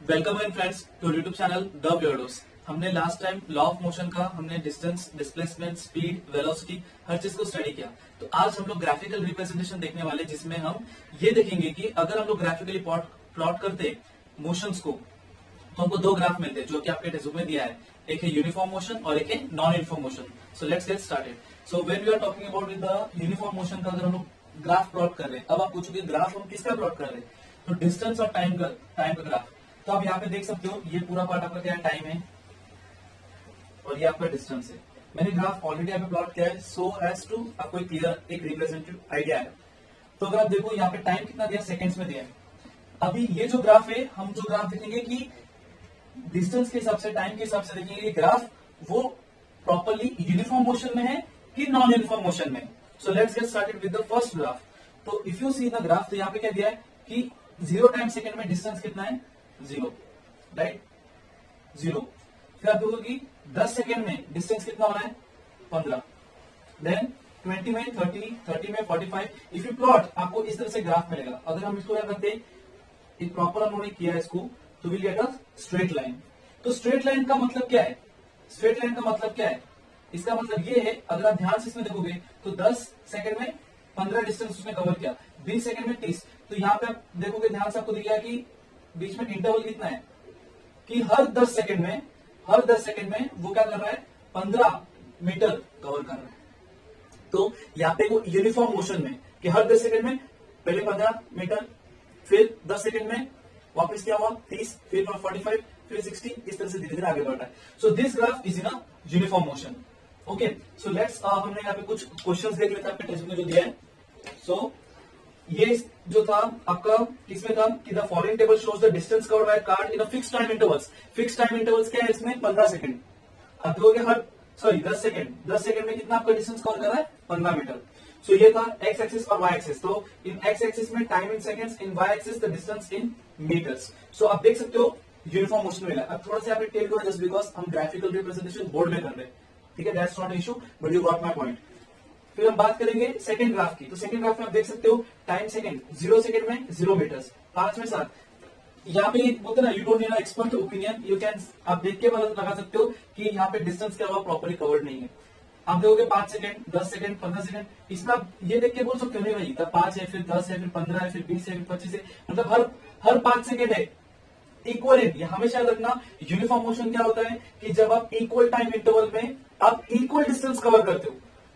Welcome in friends to YouTube channel the weirdos. हमने last time law of motion का हमने distance, displacement, speed, velocity हर चीज को स्टडी किया। तो आज हम लोग ग्राफिकल रिप्रेजेंटेशन देखने वाले, जिसमें हम ये देखेंगे कि अगर हम लोग ग्राफिकली प्लॉट करते मोशंस को तो हमको दो ग्राफ मिलते हैं जो कि आपके टेक्स्ट में दिया है। एक है यूनिफॉर्म मोशन और एक है non uniform motion. So let's get started. So when we are talking about the uniform motion का अगर हम लोग ग्राफ प्लॉट कर रहे हैं, अब आप पूछोगे ग्राफ हम किसका प्लॉट कर रहे हैं, तो डिस्टेंस और टाइम का ग्राफ। तो आप यहाँ पे देख सकते हो, ये पूरा पार्ट आपका क्या है, टाइम है और ये आपका डिस्टेंस है। मैंने ग्राफ ऑलरेडी यहाँ पे प्लॉट किया है सो एज टू आपको एक क्लियर एक रिप्रेजेंटेटिव आइडिया है। तो अगर आप देखो यहाँ पे टाइम कितना दिया, सेकंड्स में दिया है। अभी ये जो ग्राफ है, हम जो ग्राफ देखेंगे कि डिस्टेंस के हिसाब से, टाइम के हिसाब से देखेंगे ये ग्राफ वो प्रॉपरली यूनिफॉर्म मोशन में है कि नॉन यूनिफॉर्म मोशन में। So let's get started with the first graph. तो if you see the graph, तो यहाँ पे क्या दिया है कि 0 टाइम सेकंड में डिस्टेंस कितना है, 0, राइट, 0। फिर आप देखोगे कि 10 सेकंड में डिस्टेंस कितना हो रहा है, 15। देन 20 में 30 में 45। इफ यू प्लॉट, आपको इस तरह से ग्राफ मिलेगा। अगर हम इसको क्या करते हैं, एक प्रॉपर उन्होंने किया है इसको, तो will get a straight line. तो स्ट्रेट लाइन का मतलब क्या है, स्ट्रेट लाइन का मतलब क्या है, इसका मतलब ये है, अगर आप ध्यान से इसमें देखोगे तो 10 सेकंड में 15 डिस्टेंस उसने कवर किया, 20 सेकंड में 30। तो यहाँ पे आप देखोगे ध्यान से, आपको दिख गया कि बीच में इंटरवल कितना है, कि हर 10 सेकंड में वो क्या कर रहा है, 15 मीटर कवर कर रहा है। तो यहाँ पे वो यूनिफॉर्म मोशन में कि हर 10 सेकंड में पहले 15 मीटर, फिर 10 सेकंड में वापस क्या हुआ 30, फिर 45, फिर 60, इस तरह से धीरे धीरे आगे बढ़ रहा है। So this graph is in a uniform motion. Okay, so let's हमने यहाँ पे कुछ क्वेश्चंस देख लेते हैं आपके टेक्स्ट में जो दिया है। सो ये जो था आपका किसमें था कि the following table shows the distance covered bye card in a fixed time intervals. Fixed time intervals क्या है इसमें, 15 सेकंड। अब देखोगे हर 10 सेकंड में कितना आपका डिस्टेंस कवर कर रहा है, 15 मीटर। सो ये था एक्स एक्सिस और वाई एक्सिस। तो इन एक्स एक्सिस में time in seconds, in Y axis the distance in metres. So आप देख सकते हो यूनिफॉर्म मोशन में। अब थोड़ा सा यहाँ पे टेल करो, जस्ट बिकॉज हम ग्राफिकल रिप्रेजेंटेशन बोर्ड में कर रहे हैं, ठीक है, that's not issue, but you got my point. फिर हम बात करेंगे सेकंड ग्राफ की। तो सेकंड ग्राफ में आप देख सकते हो टाइम सेकंड, 0 सेकंड में 0 मीटर्स, 5 में 7। यहाँ पे बोलते ना, you don't need expert opinion, you can, आप देख के पता लगा सकते हो कि यहाँ पे डिस्टेंस क्या हुआ, प्रॉपरली कवर्ड नहीं है। आप देखोगे 5 सेकंड, 10 सेकंड, 15 सेकंड, इसका ये देख के बोल सकते हो नहीं भाई, 5 है, फिर 10 है, फिर 15 है, फिर 20 है, फिर 25 है, मतलब हर 5 सेकंड है इक्वल है। ये हमेशा याद रखना, यूनिफॉर्म मोशन क्या होता है कि जब आप इक्वल टाइम इंटरवल में आप इक्वल डिस्टेंस कवर करते हो,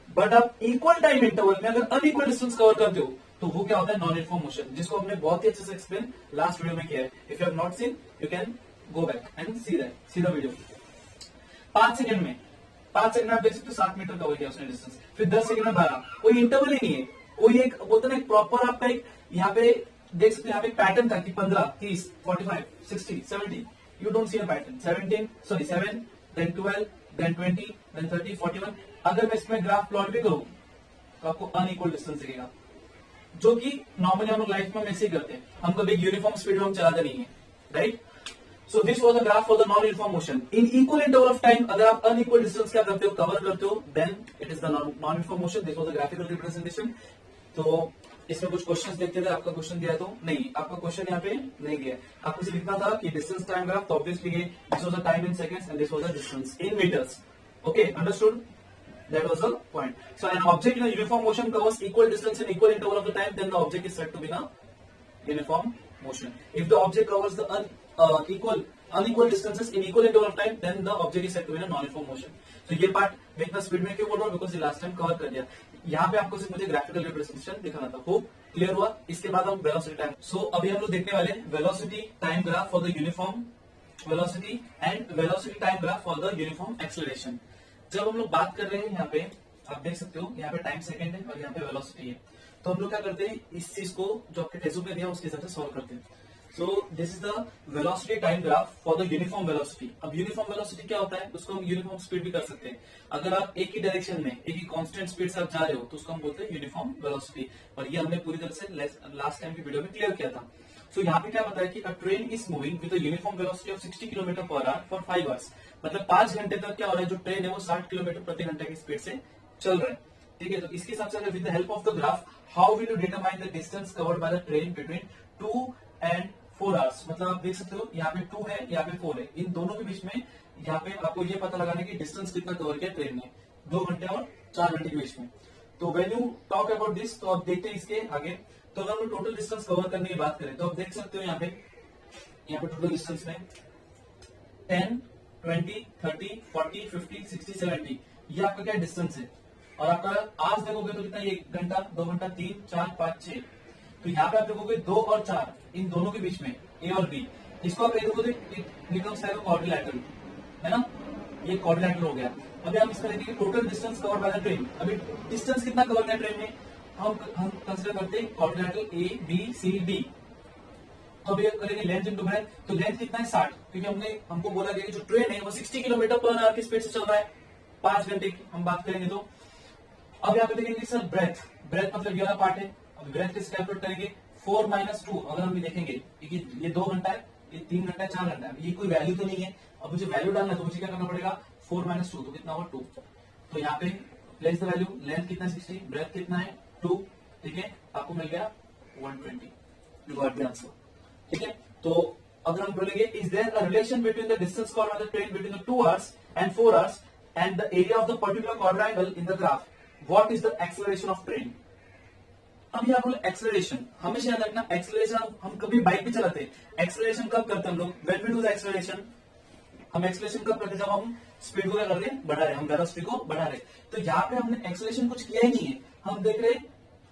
बट आप इक्वल टाइम इंटरवल में अगर अनइक्वल डिस्टेंस कवर करते हो तो वो क्या होता है, नॉन यूनिफॉर्म मोशन, जिसको हमने बहुत ही अच्छे से एक्सप्लेन लास्ट वीडियो में किया है। If you have not seen, you can go back and see the video. 5 second में आप देख सकते हो 7 मीटर कवर किया उसने डिस्टेंस। फिर 10 सेकंड में 12, कोई इंटरवल ही नहीं है, कोई एक बोलते ना प्रॉपर आपका एक यहाँ पे देख सकते हो, यहाँ पे पैटर्न था कि 15, 30, 45, 60, 70। You don't see a pattern. 7, then 12, then 20, then 30, 41। अगर मैं इसमें ग्राफ प्लॉट भी करूं तो आपको अनइक्वल डिस्टेंस दिखेगा, जो कि नॉर्मली हम लोग लाइफ में ऐसे ही करते हैं, हम कभी यूनिफॉर्म स्पीड में हम चलाते नहीं है, right. So this was a graph for the non uniform motion in equal interval of time. अगर आप अनइक्वल डिस्टेंस क्या करते हो, कवर करते हो, then it is the non uniform motion. This was a graphical representation. तो इसमें कुछ क्वेश्चंस देखते थे, आपका क्वेश्चन दिया तो नहीं, आपका क्वेश्चन यहाँ पे नहीं गया। आपको सिर्फ लिखना था कि डिस्टेंस टाइम ग्राफ, तो ऑब्वियसली ये this was the time in seconds and this was the distance in metres. Okay, understood? That was the point. So an object in a uniform motion covers equal distance in equal interval of the time, then the object is said to be in a uniform motion. If the object covers the unequal distances in equal interval of time, then the object is said to be in a non-uniform motion. So ये part मैं इतना speed में क्यों बोल रहा हूँ, because ये last time cover कर दिया। यहाँ पे आपको सिर्फ मुझे ग्राफिकल रिप्रेजेंटेशन दिखाना था। होप क्लियर हुआ। इसके बाद हम वेलोसिटी टाइम। सो अभी हम लोग देखने वाले velocity time graph for the uniform velocity and velocity time graph for the uniform acceleration. जब हम लोग बात कर रहे हैं, यहाँ पे आप देख सकते हो, यहाँ पे टाइम सेकंड है और यहाँ पे वेलोसिटी है। तो हम लोग क्या करते हैं, इस चीज को जो आपके टेक्स्ट में दिया उसके हिसाब से सॉल्व करते हैं। So this is the velocity time graph for the uniform velocity. अब यूनिफॉर्म वेलोसिटी क्या होता है, उसको हम यूनिफॉर्म स्पीड भी कर सकते हैं। अगर आप एक ही डायरेक्शन में एक ही कांस्टेंट स्पीड से आप जा रहे हो तो उसको हम बोलते हैं यूनिफॉर्म वेलोसिटी। और ये हमने पूरी तरह से लास्ट टाइम की वीडियो में क्लियर किया था। सो यहाँ पे क्या बताया कि अ train is moving with a uniform velocity of 60 kilometre per hour for 5 hours. मतलब 5 घंटे तक क्या हो रहा है, जो ट्रेन है वो 60 किलोमीटर प्रति घंटे की स्पीड से चल रहा है, ठीक है। तो इसके हिसाब से with the help of the graph, how will you determine the distance covered by the train between 2 and 4 hours, मतलब आप देख सकते हो यहाँ पे 2 है, यहाँ पे 4 है, इन दोनों के बीच में यहाँ पे आपको ये पता लगाना है कि डिस्टेंस कितना कवर किया ट्रेन ने, 2 घंटे और 4 घंटे के बीच में। तो when you talk about this, तो आप देखते हैं इसके आगे, तो अगर हम टोटल डिस्टेंस कवर करने की बात करें तो आप देख सकते हो यहाँ पे टोटल डिस्टेंस में 10, 20, 30, 40, 50, 60, 70 ये आपका क्या डिस्टेंस है। और आपका आज देखोगे तो कितना, 1 घंटा, 2 घंटा, 3, 4, 5, 6, तो यहाँ पे आप देखोगे 2 और 4, इन दोनों के बीच में ए और बी, इसको आप देखोगे बिकम्स क्वाड्रिलैटरल, है ना, ये क्वाड्रिलैटरल हो गया। अभी हम इसका देखेंगे total distance cover by the train. अभी डिस्टेंस कितना कवर किया ट्रेन में, हम कंसीडर करते हैं quadrilateral A B C D. तो अभी करेंगे लेंथ इनटू ब्रेथ, तो लेंथ कितना है 60, क्योंकि हमको बोला गया कि जो ट्रेन है वो 60 किलोमीटर पर आवर की स्पीड से चल रहा है, 5 घंटे की हम बात करेंगे। तो अब यहाँ पे देखेंगे सर ब्रेथ, ब्रेथ मतलब ये वाला पार्ट है, अब ब्रेथ कैसे कैलकुलेट करेंगे, 4 - 2, अगर हम देखेंगे ये 2 घंटा है, ये 3 घंटा है, 4 घंटा है, ये कोई वैल्यू तो नहीं है, अब मुझे वैल्यू डालना है तो मुझे क्या करना पड़ेगा, 4 - 2, तो कितना होगा 2। तो यहाँ पे प्लेस द वैल्यू, लेंथ कितना 60, ब्रेथ कितना है 2, ठीक है, आपको मिल गया 120, यू गॉट द आंसर, ठीक है। तो अगर हम बोलेंगे is there a relation between the distance covered by the train between the 2 hours and 4 hours and the area of the particular quadrangle in the graph, what is the acceleration of train. अब यहाँ बोले acceleration, हमेशा याद रखना acceleration हम कभी bike भी चलाते हैं, एक्सेलरेशन कब करते हैं हम लोग, when we do the acceleration, हम एक्सेलरेशन कब करते हैं, जब हम स्पीड को क्या कर रहे हैं, बढ़ा रहे हैं, हम वेलोसिटी को बढ़ा रहे हैं। तो यहाँ पे हमने एक्सेलरेशन कुछ किया ही नहीं है, हम देख रहे हैं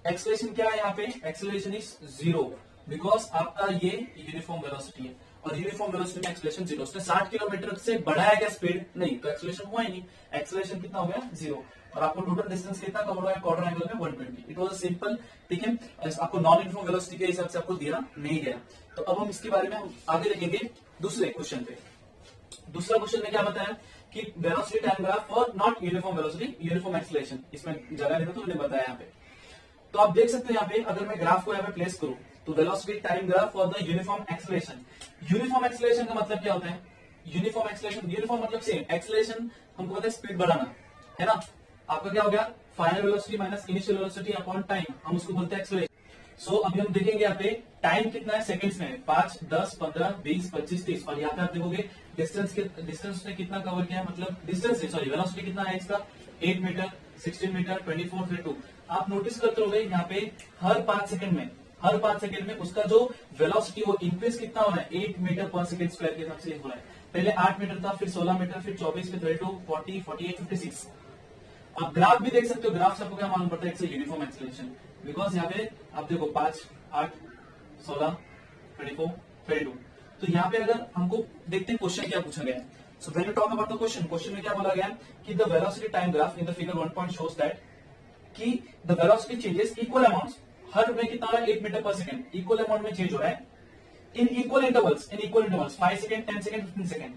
एक्सेलरेशन क्या है, यहाँ पे एक्सेलरेशन इज 0, बिकॉज आपका ये यूनिफॉर्म वेलोसिटी है और यूनिफॉर्म वेलोसिटी में एक्सेलरेशन 0, उसने 60 किलोमीटर से बढ़ाया क्या स्पीड, नहीं, तो एक्सेलरेशन हुआ ही नहीं, एक्सेलरेशन कितना हो गया 0। और आपको टोटल डिस्टेंस कितना कवर हुआ है क्वाड्रेंगल में 120, इट वाज सिंपल, ठीक है। आपको नॉन यूनिफॉर्म वेलोसिटी के हिसाब से आपको दिया नहीं गया। तो अब हम इसके बारे में हम आगे देखेंगे दूसरे क्वेश्चन पे। दूसरा क्वेश्चन में क्या बताया कि velocity time graph for not uniform velocity, uniform acceleration, इसमें जगह नहीं था तो उन्होंने बताया यहाँ पे। तो आप देख सकते हो यहाँ पे, अगर मैं ग्राफ को यहाँ पे प्लेस करूं तो velocity time graph for the uniform acceleration. Uniform acceleration का मतलब क्या होता है, यूनिफॉर्म एक्सेलरेशन, यूनिफॉर्म मतलब सेम, एक्सेलरेशन हमको पता है स्पीड बढ़ाना, है ना, आपका क्या हो गया final velocity minus initial velocity upon time, हम उसको बोलते हैं एक्सेलरेशन। सो अभी हम देखेंगे यहाँ पे टाइम कितना है सेकंड्स में, 5, 10, 15, 20, 25, 30, और यहाँ पे आप देखोगे डिस्टेंस ने कितना कवर किया है, मतलब डिस्टेंस सॉरी वेलोसिटी कितना है इसका, 8 मीटर, 16 मीटर, 24, 32। आप नोटिस करते होंगे यहाँ पे हर 5 सेकंड में उसका जो वेलोसिटी वो इंक्रीज कितना हो रहा है, 8 मीटर पर सेकंड स्क्वायर के हिसाब से हो रहा है। पहले 8 मीटर था, फिर 16 मीटर, फिर 24, फिर 32, 40, 48, 56। आप ग्राफ भी देख सकते हो, ग्राफ से आपको क्या मालूम पड़ता है, इट्स यूनिफॉर्म एक्सेलरेशन, बिकॉज यहाँ पे आप देखो 5, 8, 16, 24, 32। तो यहाँ पे अगर हमको देखते हैं क्वेश्चन क्या पूछा गया है। So when you talk about the question में क्या बोला गया है कि the velocity time graph in the figure 1 point shows that कि the velocity changes equal amounts, हर में कितना हो रहा है 8 मीटर पर सेकंड, इक्वल अमाउंट में चेंज हो रहा है in equal intervals 5 second, 10 second, 15 second.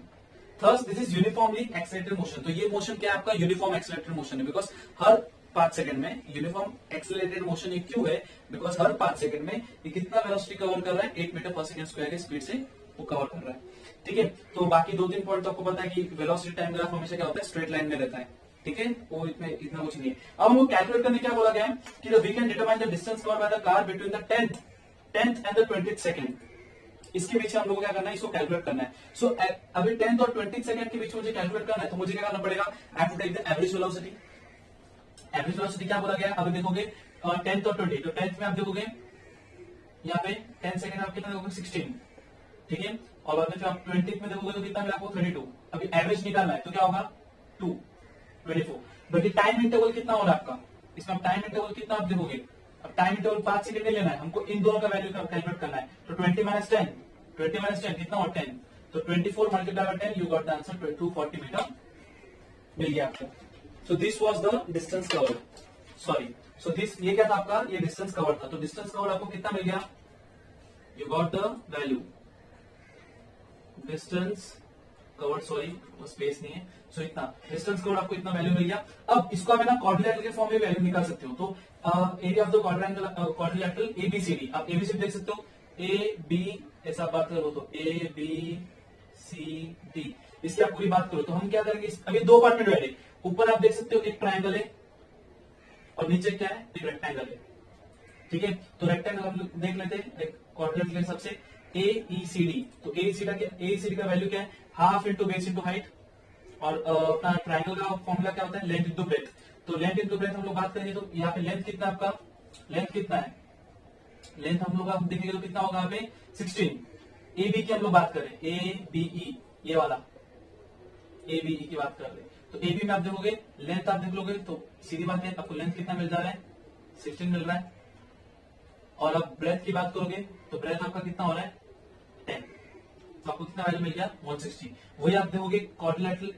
Thus this is uniformly accelerated motion. तो ये मोशन क्या है आपका, यूनिफॉर्म एक्सेलरेटेड मोशन है, बिकॉज हर 5 सेकंड में यूनिफॉर्म एक्सेलरेटेड मोशन ये क्यों है, बिकॉज हर 5 सेकंड में ये कितना वेलोसिटी कवर कर रहा है, 8 मीटर पर सेकंड स्क्वायर की स्पीड से वो कवर कर रहा है, ठीक है। तो बाकी 2-3 पॉइंट तो आपको पता है कि वेलोसिटी टाइम ग्राफ हमेशा क्या होता है, स्ट्रेट लाइन में रहता है, ठीक है, वो इतना कुछ नहीं है। अब हमको कैलकुलेट करने क्या बोला गया है कि we can determine the distance covered by the car between the 10th and the 20th second. इसके बीच हम लोग क्या करना है, इसको कैलकुलेट करना है। सो अभी 10th और 20th सेकंड के बीच मुझे कैलकुलेट करना है, तो मुझे क्या करना पड़ेगा, I have to take the average velocity. Average velocity क्या बोला गया है, अभी देखोगे 10th और 20, तो 10th में आप देखोगे यहाँ पे 10 सेकंड आप कितना देखोगे 16, ठीक है, और बाद में फिर आप 20th में देखोगे तो कितना मिला आपको 32। अभी एवरेज निकालना है तो क्या होगा 2, 24। बट टाइम इंटरवल कितना हो रहा है आपका, इसमें टाइम इंटरवल कितना आप देखोगे, अब टाइम इंटरवल 5 सेकंड नहीं लेना है हमको, इन दोनों का वैल्यू कैलकुलेट करना है। तो 20 - 10 कितना हो 10, तो 24 multiply by 10 you got the answer 240 metre मिल गया आपको। So this was the distance covered, sorry, so this ये क्या था आपका, ये डिस्टेंस कवर्ड था। तो डिस्टेंस कवर्ड आपको कितना मिल गया, you got the value distance covered, sorry वो स्पेस नहीं है, सो इतना डिस्टेंस कवर्ड आपको इतना वैल्यू मिल गया। अब इसको आप ना क्वाड्रिलैटरल के फॉर्म में वैल्यू निकाल सकते हो। तो area of the quadrilateral ABCD, आप एबीसीडी देख सकते हो, ए बी ऐसा बात करो तो ए बी सी डी, इसकी आप पूरी बात करो तो हम क्या करेंगे, अभी 2 पार्ट में डिवाइड है। ऊपर आप देख सकते हो एक ट्रायंगल है और नीचे क्या है, एक रेक्टेंगल है, ठीक है। तो रेक्टेंगल हम देख लेते हैं क्वाड्रिलैटरल के हिसाब से, AECD। तो AECD का वैल्यू क्या है, half into base into height, और अपना ट्राइंगल का फॉर्मूला क्या होता है, लेंथ इंटू ब्रेथ। तो लेंथ इंटू ब्रेथ हम लोग बात करेंगे तो यहाँ पे लेंथ कितना है आपका, लेंथ कितना है, लेंथ हम लोग देखेंगे तो कितना होगा यहाँ पे 16। AB की हम लोग बात करें, ABE ये वाला ABE की बात कर रहे हैं, तो AB में आप देखोगे लेंथ आप देख लोगे तो सीधी बात है आपको लेंथ कितना मिल जा रहा है, 16 मिल रहा है। और अब ब्रेथ की बात करोगे तो ब्रेथ आपका कितना हो रहा है 10, तो आपको कितना वैल्यू मिल गया 160। वही आप देखोगे क्वाड्रिलेटरल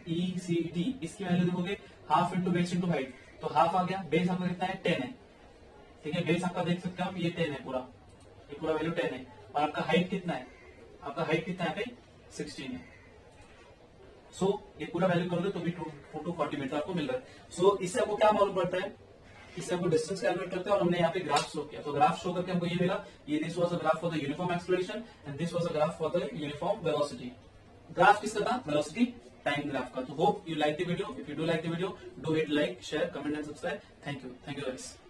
AECD इसकी वैल्यू देखोगे half into base into height, तो हाफ आ गया, बेस आपका कितना है 10 है, ठीक है, बेस आपका देख सकते हो आप ये 10 है पूरा, ये पूरा वैल्यू 10 है, और आपका हाइट कितना है, आपका हाइट कितना है पे 16 है। सो ये पूरा वैल्यू करोगे तो भी 240 मीटर आपको मिल रहा है। सो इससे आपको क्या मालूम पड़ता है, इससे हमको डिस्टेंस कैलकुलेट करते हैं, और हमने यहाँ पे ग्राफ शो किया, तो ग्राफ शो करके हमको ये मिला, ये this was a graph for the uniform acceleration and this was a graph for the uniform velocity. Graph किसका था, वेलोसिटी टाइम ग्राफ का। तो hope you like the video, if you do like the video do hit like, share, comment and subscribe. Thank you guys.